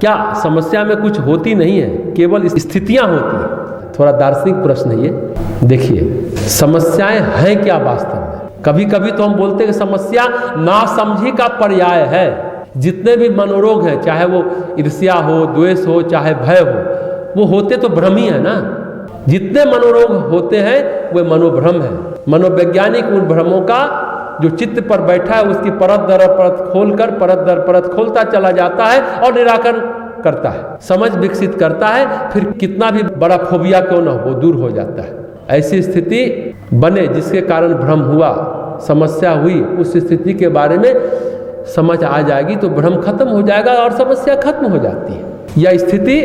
क्या समस्या में कुछ होती नहीं है, केवल स्थितियां होती हैं? थोड़ा दार्शनिक प्रश्न है ये। देखिए, समस्याएं हैं क्या वास्तव में? कभी कभी तो हम बोलते हैं कि समस्या नासमझी का पर्याय है। जितने भी मनोरोग हैं, चाहे वो ईर्ष्या हो, द्वेष हो, चाहे भय हो, वो होते तो भ्रम ही है ना। जितने मनोरोग होते हैं वे मनोभ्रम है। मनोवैज्ञानिक उन भ्रमों का जो चित्त पर बैठा है उसकी परत दर परत खोलकर परत दर परत खोलता चला जाता है और निराकरण करता है, समझ विकसित करता है। फिर कितना भी बड़ा फोबिया क्यों ना हो, वो दूर हो जाता है। ऐसी स्थिति बने जिसके कारण भ्रम हुआ, समस्या हुई, उस स्थिति के बारे में समझ आ जाएगी तो भ्रम खत्म हो जाएगा और समस्या खत्म हो जाती है। या स्थिति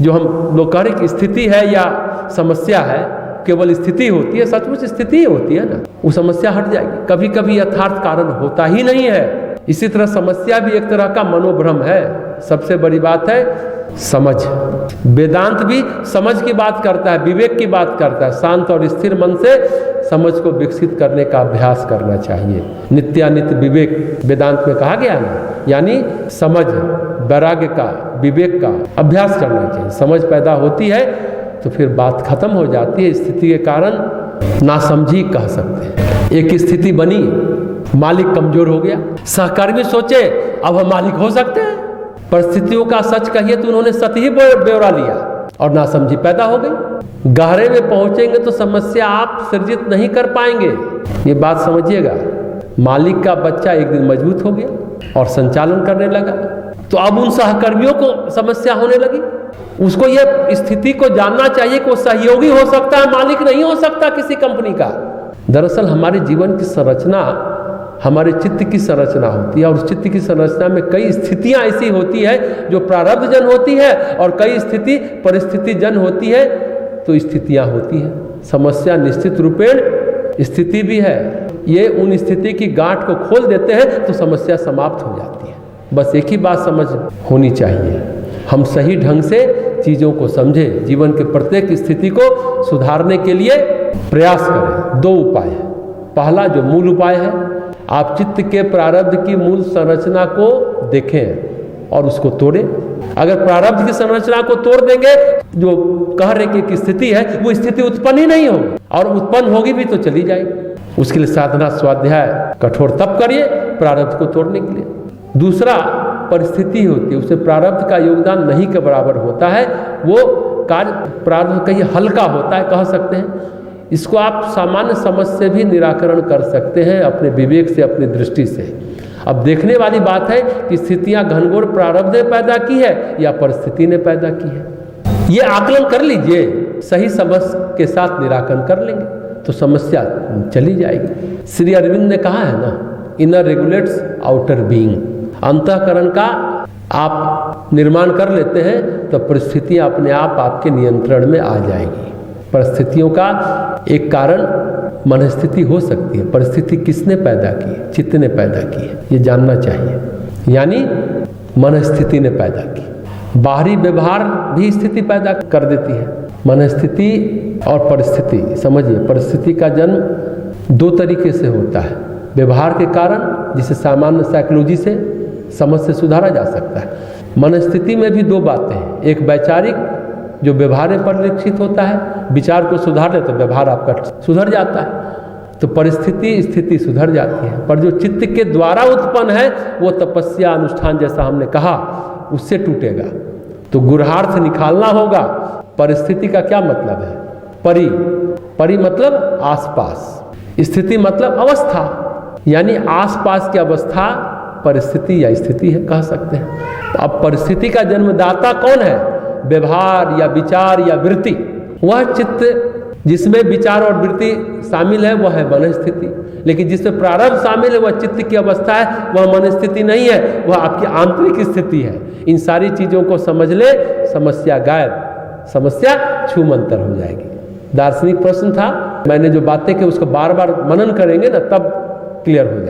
जो हम लोग कह रहे कि स्थिति है या समस्या है, केवल स्थिति होती है, सचमुच स्थिति ही होती है ना, वो समस्या हट जाएगी। कभी कभी यथार्थ कारण होता ही नहीं है। इसी तरह समस्या भी एक तरह का मनोभ्रम है। सबसे बड़ी बात है समझ। वेदांत भी समझ की बात करता है, विवेक की बात करता है। शांत और स्थिर मन से समझ को विकसित करने का अभ्यास करना चाहिए। नित्यानित्य विवेक वेदांत में कहा गया ना, यानी समझ, वैराग्य का, विवेक का अभ्यास करना चाहिए। समझ पैदा होती है तो फिर बात खत्म हो जाती है। स्थिति के कारण नासमझी कह सकते हैं। एक स्थिति बनी, मालिक कमजोर हो गया, सहकर्मी सोचे अब हम मालिक हो सकते हैं। परिस्थितियों का सच कहिए तो उन्होंने सच ही ब्यौरा लिया और नासमझी पैदा हो गई। गहरे में पहुंचेंगे तो समस्या आप सृजित नहीं कर पाएंगे, ये बात समझिएगा। मालिक का बच्चा एक दिन मजबूत हो गया और संचालन करने लगा, तो अब उन सहकर्मियों को समस्या होने लगी। उसको ये स्थिति को जानना चाहिए कि वो सहयोगी हो सकता है, मालिक नहीं हो सकता किसी कंपनी का। दरअसल हमारे जीवन की संरचना हमारे चित्त की संरचना होती है और उस चित्त की संरचना में कई स्थितियां ऐसी होती है जो प्रारब्ध जन होती है और कई स्थिति परिस्थिति जन होती है। तो स्थितियां होती हैं, समस्या निश्चित रूपेण स्थिति भी है। ये उन स्थिति की गांठ को खोल देते हैं तो समस्या समाप्त हो जाती है। बस एक ही बात समझ होनी चाहिए, हम सही ढंग से चीज़ों को समझें, जीवन के प्रत्येक स्थिति को सुधारने के लिए प्रयास करें। दो उपाय है। पहला जो मूल उपाय है, आप चित्त के प्रारब्ध की मूल संरचना को देखें और उसको तोड़ें। अगर प्रारब्ध की संरचना को तोड़ देंगे, जो कह रहे कि स्थिति है वो स्थिति उत्पन्न ही नहीं होगी, और उत्पन्न होगी भी तो चली जाएगी। उसके लिए साधना स्वाध्याय कठोर तप करिए प्रारब्ध को तोड़ने के लिए। दूसरा परिस्थिति होती है, उससे प्रारब्ध का योगदान नहीं के बराबर होता है। वो कार्य प्रारब्ध कहीं हल्का होता है कह सकते हैं। इसको आप सामान्य समझ से भी निराकरण कर सकते हैं, अपने विवेक से, अपनी दृष्टि से। अब देखने वाली बात है कि स्थितियां घनघोर प्रारब्ध ने पैदा की है या परिस्थिति ने पैदा की है। ये आकलन कर लीजिए, सही समझ के साथ निराकरण कर लेंगे तो समस्या चली जाएगी। श्री अरविंद ने कहा है ना, इनर रेगुलेट्स आउटर बीइंग। अंतःकरण का आप निर्माण कर लेते हैं तो परिस्थितियां अपने आप आपके नियंत्रण में आ जाएगी। परिस्थितियों का एक कारण मनस्थिति हो सकती है। परिस्थिति किसने पैदा की? चित्त ने पैदा की है, ये जानना चाहिए। यानी मनस्थिति ने पैदा की। बाहरी व्यवहार भी स्थिति पैदा कर देती है। मनस्थिति और परिस्थिति समझिए, परिस्थिति का जन्म दो तरीके से होता है। व्यवहार के कारण, जिसे सामान्य साइकोलॉजी से समझ से सुधारा जा सकता है। मनस्थिति में भी दो बातें हैं। एक वैचारिक जो व्यवहार पर परिलक्षित होता है, विचार को सुधार ले तो व्यवहार आपका सुधर जाता है, तो परिस्थिति स्थिति सुधर जाती है। पर जो चित्त के द्वारा उत्पन्न है वो तपस्या अनुष्ठान जैसा हमने कहा उससे टूटेगा। तो गुरहार्थ निकालना होगा। परिस्थिति का क्या मतलब है? परि मतलब आसपास, स्थिति मतलब अवस्था, यानी आसपास की अवस्था परिस्थिति या स्थिति है कह सकते हैं। अब परिस्थिति का जन्मदाता कौन है? व्यवहार या विचार या वृत्ति। वह चित्त जिसमें विचार और वृत्ति शामिल है वह है मनस्थिति, लेकिन जिसमें प्रारब्ध शामिल है वह चित्त की अवस्था है, वह मनस्थिति नहीं है, वह आपकी आंतरिक स्थिति है। इन सारी चीज़ों को समझ ले, समस्या गायब, समस्या छूमंतर हो जाएगी। दार्शनिक प्रश्न था, मैंने जो बातें की उसको बार बार मनन करेंगे ना तब क्लियर हो